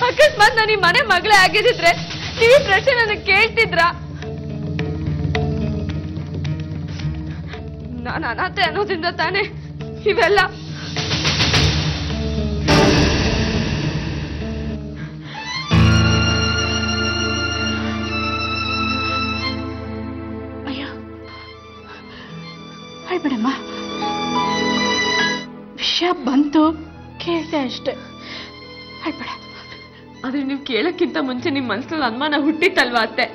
ಅಕಸ್ಮಾತ್ ನಾನು ಈ ಮನೆ ಮಗಳೇ ಆಗಿದ್ರೆ ನೀವು ಈ ಪ್ರಶ್ನೆ ನನಗೆ ಕೇಳ್ತಿದ್ರ? ನಾನು ಅನಾಥೆ ಅನ್ನೋದ್ರಿಂದ ತಾನೇ ಇವೆಲ್ಲ. ಅಯ್ಯೋ ಬಿಡಮ್ಮ, ವಿಷಯ ಬಂತು ಕೇಳ್ದೆ ಅಷ್ಟೆ, ಅಳ್ಬೇಡ. ಆದ್ರೆ ನೀವು ಕೇಳಕ್ಕಿಂತ ಮುಂಚೆ ನಿಮ್ ಮನ್ಸಲ್ಲಿ ಅನುಮಾನ ಹುಟ್ಟಿತ್ತಲ್ವಾ ಅತ್ತೆ?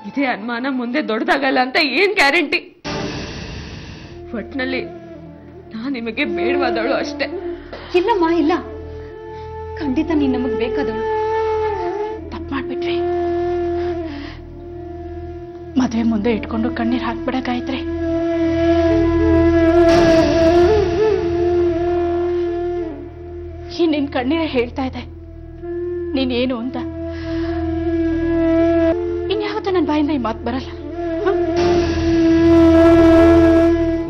ಇದೇ ಅನುಮಾನ ಮುಂದೆ ದೊಡ್ಡದಾಗಲ್ಲ ಅಂತ ಏನ್ ಗ್ಯಾರಂಟಿ? ಒಟ್ನಲ್ಲಿ ನಾನ್ ನಿಮಗೆ ಬೇಡವಾದವಳು ಅಷ್ಟೇ. ಇಲ್ಲಮ್ಮ ಇಲ್ಲ, ಖಂಡಿತ ನೀನ್ ನಮಗ್ ಬೇಕಾದವಳು. ತಪ್ಪು ಮಾಡ್ಬಿಟ್ವಿ. ಮದುವೆ ಮುಂದೆ ಇಟ್ಕೊಂಡು ಕಣ್ಣೀರ್ ಹಾಕ್ಬಿಡ ಗಾಯತ್ರಿ. ಈ ನಿನ್ ಕಣ್ಣೀರೇ ಹೇಳ್ತಾ ಇದೆ ನೀನೇನು ಅಂತ. ಇನ್ಯಾವತ್ತೂ ನನ್ನ ಬಾಯಿಂದ ಈ ಮಾತು ಬರಲ್ಲ.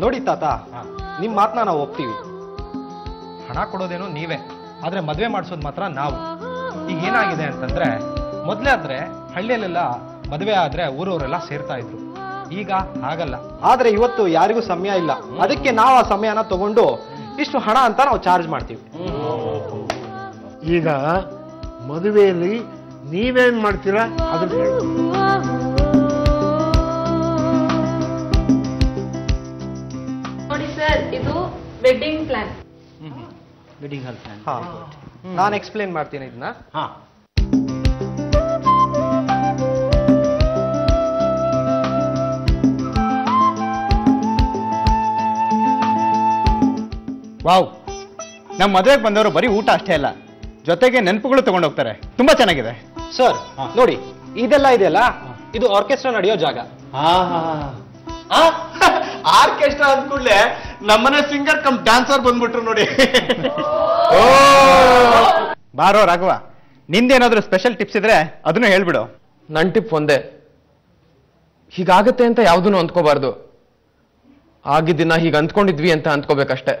ನೋಡಿ ತಾತ, ನಿಮ್ ಮಾತನ್ನ ನಾವು ಒಪ್ತೀವಿ. ಹಣ ಕೊಡೋದೇನೋ ನೀವೇ, ಆದ್ರೆ ಮದ್ವೆ ಮಾಡಿಸೋದು ಮಾತ್ರ ನಾವು. ಈಗ ಏನಾಗಿದೆ ಅಂತಂದ್ರೆ, ಮೊದ್ಲೇ ಆದ್ರೆ ಹಳ್ಳಿಯಲ್ಲೆಲ್ಲ ಮದುವೆ ಆದ್ರೆ ಊರವರೆಲ್ಲ ಸೇರ್ತಾ ಇದ್ರು. ಈಗ ಹಾಗಲ್ಲ. ಆದ್ರೆ ಇವತ್ತು ಯಾರಿಗೂ ಸಮಯ ಇಲ್ಲ, ಅದಕ್ಕೆ ನಾವು ಆ ಸಮಯನ ತಗೊಂಡು ಇಷ್ಟು ಹಣ ಅಂತ ನಾವು ಚಾರ್ಜ್ ಮಾಡ್ತೀವಿ. ಈಗ ಮದುವೆಯಲ್ಲಿ ನೀವೇನ್ ಮಾಡ್ತೀರಾ ಅದನ್ನ ಹೇಳಿ. ನೋಡಿ ಸರ್, ಇದು wedding plan. Wedding hall plan. ನಾನು ಎಕ್ಸ್ಪ್ಲೇನ್ ಮಾಡ್ತೀನಿ ಇದನ್ನ. ವಾವ್, ನಮ್ಮ ಮದುವೆಗೆ ಬಂದವರು ಬರೀ ಊಟ ಅಷ್ಟೇ ಅಲ್ಲ, ಜೊತೆಗೆ ನೆನಪುಗಳು ತಗೊಂಡೋಗ್ತಾರೆ. ತುಂಬಾ ಚೆನ್ನಾಗಿದೆ ಸರ್. ನೋಡಿ ಇದೆಲ್ಲ ಇದೆಯಲ್ಲ, ಇದು ಆರ್ಕೆಸ್ಟ್ರಾ ನಡೆಯೋ ಜಾಗ. ಆರ್ಕೆಸ್ಟ್ರಾ ಅಂದ್ಕೂಡ್ಲೆ ನಮ್ಮನೆ ಸಿಂಗರ್ ಕಮ್ ಡ್ಯಾನ್ಸರ್ ಬಂದ್ಬಿಟ್ರು ನೋಡಿ. ಬಾರೋ ರಾಘವ, ನಿಂದೇನಾದ್ರೂ ಸ್ಪೆಷಲ್ ಟಿಪ್ಸ್ ಇದ್ರೆ ಅದನ್ನು ಹೇಳ್ಬಿಡು. ನನ್ ಟಿಪ್ ಒಂದೇ, ಹೀಗಾಗತ್ತೆ ಅಂತ ಯಾವ್ದನ್ನು ಅಂದ್ಕೋಬಾರ್ದು. ಆಗಿದ್ದಿನ ಹೀಗೆ ಅಂದ್ಕೊಂಡಿದ್ವಿ ಅಂತ ಅಂದ್ಕೋಬೇಕಷ್ಟೆ.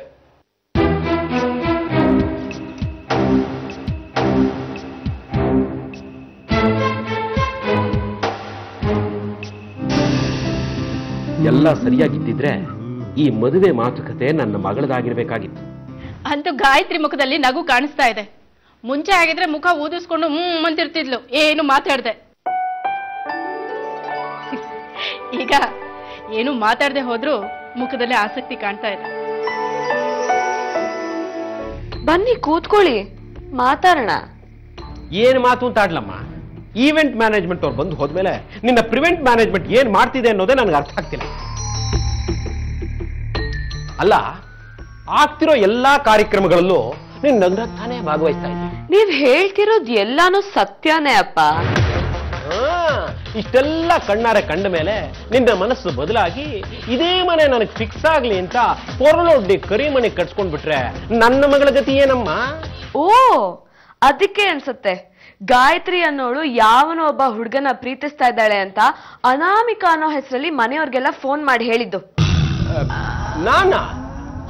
ಎಲ್ಲ ಸರಿಯಾಗಿದ್ದಿದ್ರೆ ಈ ಮದುವೆ ಮಾತುಕತೆ ನನ್ನ ಮಗಳದಾಗಿರ್ಬೇಕಾಗಿತ್ತು. ಅಂತೂ ಗಾಯತ್ರಿ ಮುಖದಲ್ಲಿ ನಗು ಕಾಣಿಸ್ತಾ ಇದೆ. ಮುಂಚೆ ಆಗಿದ್ರೆ ಮುಖ ಊದಿಸ್ಕೊಂಡು ಅಂತಿರ್ತಿದ್ಲು, ಏನು ಮಾತಾಡ್ದೆ. ಈಗ ಏನು ಮಾತಾಡದೆ ಹೋದ್ರು ಮುಖದಲ್ಲಿ ಆಸಕ್ತಿ ಕಾಣ್ತಾ ಇದೆ. ಬನ್ನಿ ಕೂತ್ಕೊಳ್ಳಿ, ಮಾತಾಡೋಣ. ಏನ್ ಮಾತು ಅಂತ ಆಡ್ಲಮ್ಮ. ಈವೆಂಟ್ ಮ್ಯಾನೇಜ್ಮೆಂಟ್ ಅವ್ರು ಬಂದು ಹೋದ್ಮೇಲೆ ನಿನ್ನ ಪ್ರಿವೆಂಟ್ ಮ್ಯಾನೇಜ್ಮೆಂಟ್ ಏನ್ ಮಾಡ್ತಿದೆ ಅನ್ನೋದೇ ನನಗೆ ಅರ್ಥ ಆಗ್ತಿಲ್ಲ. ಅಲ್ಲ, ಆಗ್ತಿರೋ ಎಲ್ಲಾ ಕಾರ್ಯಕ್ರಮಗಳಲ್ಲೂ ನೀನ್ ನಗ್ನಗ್ತಾನೆ ಭಾಗವಹಿಸ್ತಾ ಇದ್ದೀನಿ. ನೀವ್ ಹೇಳ್ತಿರೋದ್ ಎಲ್ಲಾನು ಸತ್ಯನೇ ಅಪ್ಪ. ಇಷ್ಟೆಲ್ಲ ಕಣ್ಣಾರೆ ಕಂಡ ಮೇಲೆ ನಿನ್ನ ಮನಸ್ಸು ಬದಲಾಗಿ ಇದೇ ಮನೆ ನನಗೆ ಫಿಕ್ಸ್ ಆಗ್ಲಿ ಅಂತ ಪೊರಳೊಡ್ಡಿ ಕರಿಮಣಿ ಕಟ್ಸ್ಕೊಂಡ್ಬಿಟ್ರೆ ನನ್ನ ಮಗಳ ಗತಿ ಏನಮ್ಮ? ಓ, ಅದಕ್ಕೆ ಅನ್ಸುತ್ತೆ ಗಾಯತ್ರಿ ಅನ್ನೋಳು ಯಾವನೋ ಒಬ್ಬ ಹುಡುಗನ ಪ್ರೀತಿಸ್ತಾ ಇದ್ದಾಳೆ ಅಂತ ಅನಾಮಿಕಾ ಅನ್ನೋ ಹೆಸರಲ್ಲಿ ಮನೆಯವ್ರಿಗೆಲ್ಲ ಫೋನ್ ಮಾಡಿ ಹೇಳಿದ್ದು. ನಾನಾ?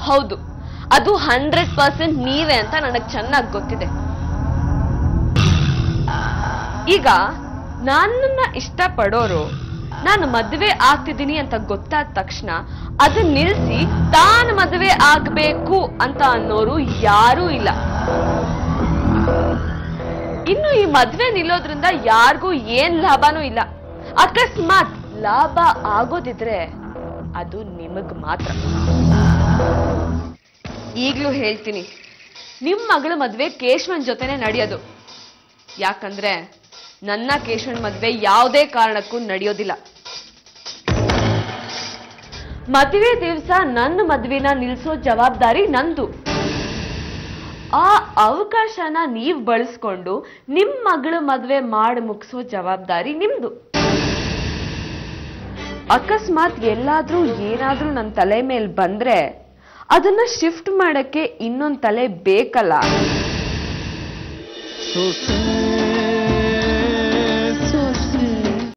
ಹೌದು, ಅದು 100% ನೀವೇ ಅಂತ ನನಗ್ ಚೆನ್ನಾಗಿ ಗೊತ್ತಿದೆ. ಈಗ ನನ್ನನ್ನ ಇಷ್ಟಪಡೋರು ನಾನು ಮದುವೆ ಆಗ್ತಿದ್ದೀನಿ ಅಂತ ಗೊತ್ತಾದ ತಕ್ಷಣ ಅದನ್ನ ನಿಲ್ಸಿ ತಾನು ಮದುವೆ ಆಗ್ಬೇಕು ಅಂತ ಅನ್ನೋರು ಯಾರೂ ಇಲ್ಲ. ಇನ್ನು ಈ ಮದ್ವೆ ನಿಲ್ಲೋದ್ರಿಂದ ಯಾರಿಗೂ ಏನ್ ಲಾಭನೂ ಇಲ್ಲ. ಅಕಸ್ಮಾತ್ ಲಾಭ ಆಗೋದಿದ್ರೆ ಅದು ನಿಮಗ್ ಮಾತ್ರ. ಈಗ್ಲೂ ಹೇಳ್ತೀನಿ, ನಿಮ್ ಮಗಳ ಮದ್ವೆ ಕೇಶವನ್ ಜೊತೆನೆ ನಡೆಯೋದು. ಯಾಕಂದ್ರೆ ನನ್ನ ಕೇಶವನ್ ಮದ್ವೆ ಯಾವುದೇ ಕಾರಣಕ್ಕೂ ನಡೆಯೋದಿಲ್ಲ. ಮದುವೆ ದಿವಸ ನನ್ನ ಮದ್ವೆನ ನಿಲ್ಸೋ ಜವಾಬ್ದಾರಿ ನಂದು. ಆ ಅವಕಾಶನ ನೀವ್ ಬಳಸ್ಕೊಂಡು ನಿಮ್ ಮಗಳ ಮದ್ವೆ ಮಾಡಿ ಮುಗಿಸೋ ಜವಾಬ್ದಾರಿ ನಿಮ್ದು. ಅಕಸ್ಮಾತ್ ಎಲ್ಲಾದ್ರೂ ಏನಾದ್ರೂ ನನ್ನ ತಲೆ ಮೇಲೆ ಬಂದ್ರೆ ಅದನ್ನ ಶಿಫ್ಟ್ ಮಾಡಕ್ಕೆ ಇನ್ನೊಂದ್ ತಲೆ ಬೇಕಲ್ಲ.